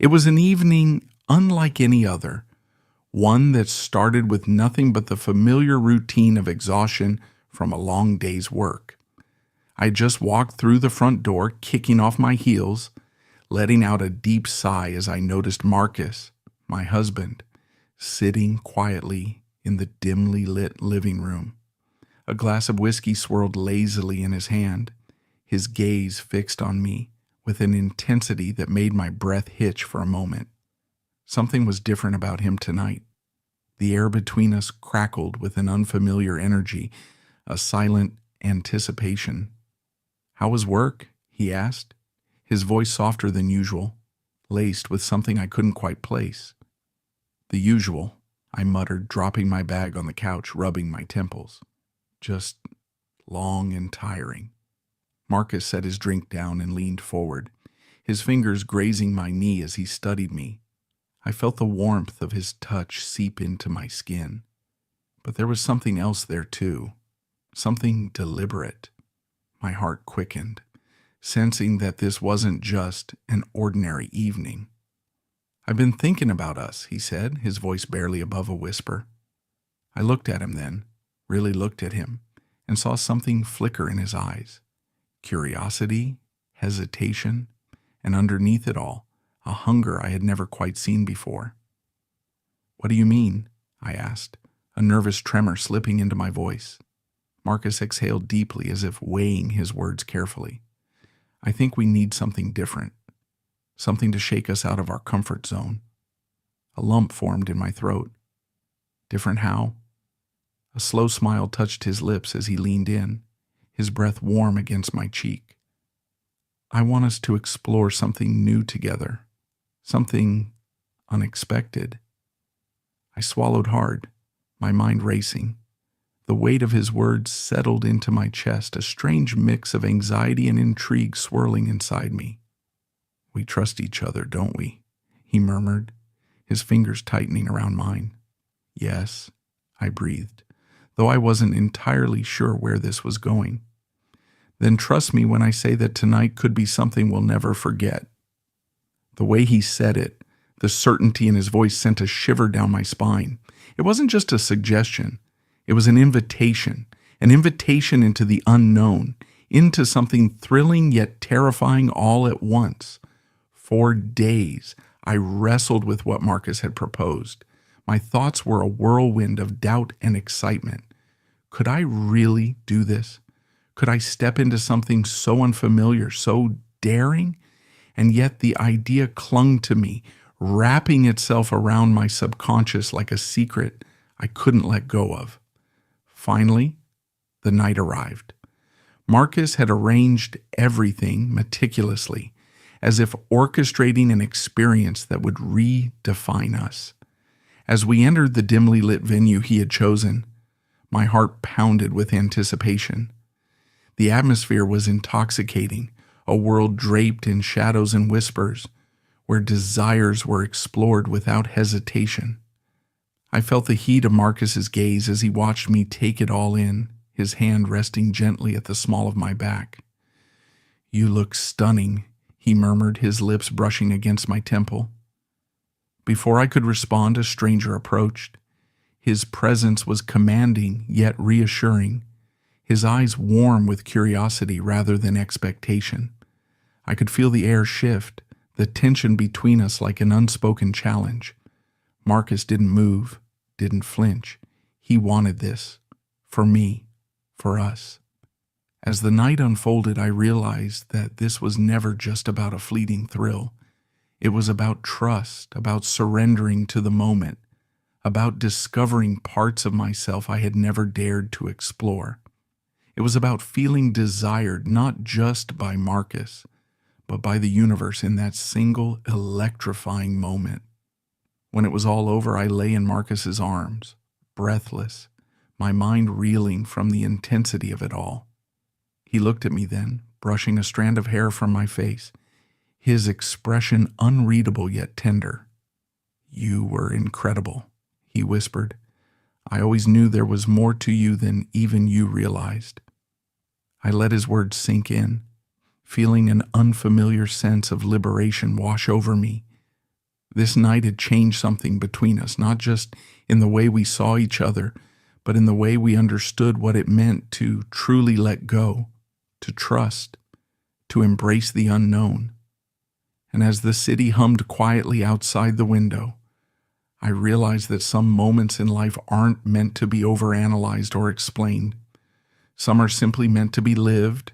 It was an evening unlike any other, one that started with nothing but the familiar routine of exhaustion from a long day's work. I had just walked through the front door, kicking off my heels, letting out a deep sigh as I noticed Marcus, my husband, sitting quietly in the dimly lit living room. A glass of whiskey swirled lazily in his hand, his gaze fixed on me with an intensity that made my breath hitch for a moment. Something was different about him tonight. The air between us crackled with an unfamiliar energy, a silent anticipation. "How was work?" he asked, his voice softer than usual, laced with something I couldn't quite place. "The usual," I muttered, dropping my bag on the couch, rubbing my temples. "Just long and tiring." Marcus set his drink down and leaned forward, his fingers grazing my knee as he studied me. I felt the warmth of his touch seep into my skin. But there was something else there too, something deliberate. My heart quickened, sensing that this wasn't just an ordinary evening. "I've been thinking about us," he said, his voice barely above a whisper. I looked at him then, really looked at him, and saw something flicker in his eyes. Curiosity, hesitation, and underneath it all, a hunger I had never quite seen before. "What do you mean?" I asked, a nervous tremor slipping into my voice. Marcus exhaled deeply as if weighing his words carefully. "I think we need something different, something to shake us out of our comfort zone." A lump formed in my throat. "Different how?" A slow smile touched his lips as he leaned in, his breath warm against my cheek. "I want us to explore something new together, something unexpected." I swallowed hard, my mind racing. The weight of his words settled into my chest, a strange mix of anxiety and intrigue swirling inside me. "We trust each other, don't we?" he murmured, his fingers tightening around mine. "Yes," I breathed, though I wasn't entirely sure where this was going. "Then trust me when I say that tonight could be something we'll never forget." The way he said it, the certainty in his voice sent a shiver down my spine. It wasn't just a suggestion. It was an invitation into the unknown, into something thrilling yet terrifying all at once. For days, I wrestled with what Marcus had proposed. My thoughts were a whirlwind of doubt and excitement. Could I really do this? Could I step into something so unfamiliar, so daring? And yet the idea clung to me, wrapping itself around my subconscious like a secret I couldn't let go of. Finally, the night arrived. Marcus had arranged everything meticulously, as if orchestrating an experience that would redefine us. As we entered the dimly lit venue he had chosen, my heart pounded with anticipation. The atmosphere was intoxicating, a world draped in shadows and whispers, where desires were explored without hesitation. I felt the heat of Marcus's gaze as he watched me take it all in, his hand resting gently at the small of my back. "You look stunning," he murmured, his lips brushing against my temple. Before I could respond, a stranger approached. His presence was commanding yet reassuring, his eyes warm with curiosity rather than expectation. I could feel the air shift, the tension between us like an unspoken challenge. Marcus didn't move, didn't flinch. He wanted this. For me. For us. As the night unfolded, I realized that this was never just about a fleeting thrill. It was about trust, about surrendering to the moment, about discovering parts of myself I had never dared to explore. It was about feeling desired not just by Marcus, but by the universe in that single electrifying moment. When it was all over, I lay in Marcus's arms, breathless, my mind reeling from the intensity of it all. He looked at me then, brushing a strand of hair from my face, his expression unreadable yet tender. "You were incredible," he whispered. "I always knew there was more to you than even you realized." I let his words sink in, feeling an unfamiliar sense of liberation wash over me, This night had changed something between us, not just in the way we saw each other, but in the way we understood what it meant to truly let go, to trust, to embrace the unknown. And as the city hummed quietly outside the window, I realized that some moments in life aren't meant to be overanalyzed or explained. Some are simply meant to be lived,